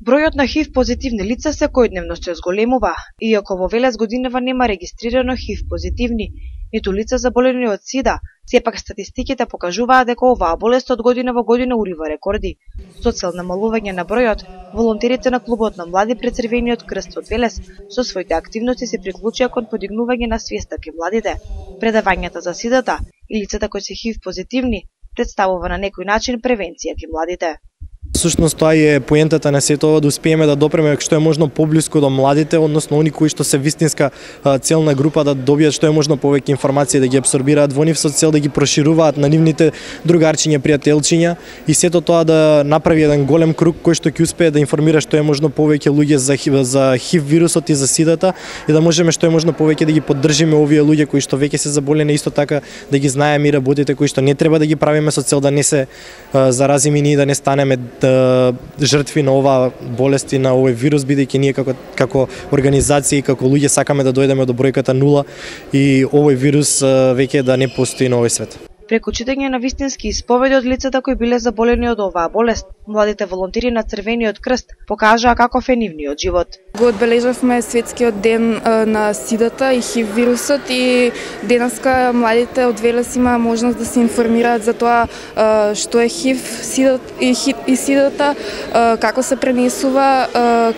Бројот на ХИВ позитивни лица секојдневно се зголемува, иако во Велес годинава нема регистрирано ХИВ позитивни, ниту лица заболени од СИДА, сепак статистиките покажуваат дека оваа болест од година во година урива рекорди. Со цел намалување на бројот, волонтерите на клубот на млади пред Црвениот крст од Велес со своите активности се приклучија кон подигнување на свеста кај младите. Предавањата за СИДА и лицата кои се ХИВ позитивни представува на некој начин превенција кај младите. Всушност тоа е поентата на сето ова, да успееме да допреме што е можно поблиску до младите, односно они кои што се вистинска целна група, да добијат што е можно повеќе информации, да ги абсорбираат во нив со цел да ги прошируваат на нивните другарчиња, пријателчиња и сето тоа да направи еден голем круг кој што ќе успее да информира што е можно повеќе луѓе за ХИВ вирусот и за СИДА-та и да можеме што е можно повеќе да ги поддржиме овие луѓе кои што веќе се заболени, исто така да ги знаеме и работите кои што не треба да ги правиме со цел да не се заразиме и да не станеме жртви на оваа болест и на овој вирус, бидејќи ние како организација и како луѓе сакаме да дојдеме до бројката 0 и овој вирус веќе да не постои на овој свет. Преку читање на вистински исповеди од лицата кои биле заболени од оваа болест, младите волонтери на Црвениот крст покажаа каков е нивниот живот. Го одбележавме светскиот ден на СИДА-та и ХИВ вирусот и денеска младите од Велес има можност да се информираат за тоа што е ХИВ и СИДА-та, како се пренесува,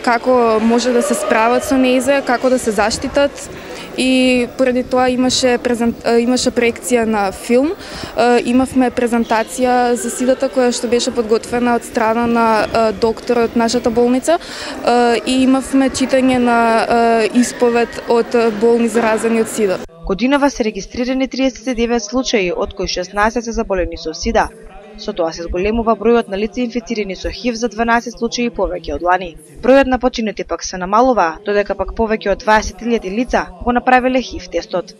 како може да се справат со нејзе, како да се заштитат. И поради тоа имаше проекција на филм, имавме презентација за СИДА-та која што беше подготвена од страна на доктор од нашата болница и имавме читање на исповед од болни заразени од СИДА. Годинава се регистрирани 39 случаи, од кои 16 се заболени со СИДА. Со тоа се зголемува бројот на лица инфицирани со ХИВ за 12 случаи повеќе од лани. Бројот на починати пак се намалува, додека пак повеќе од 20.000 лица го направиле ХИВ тестот.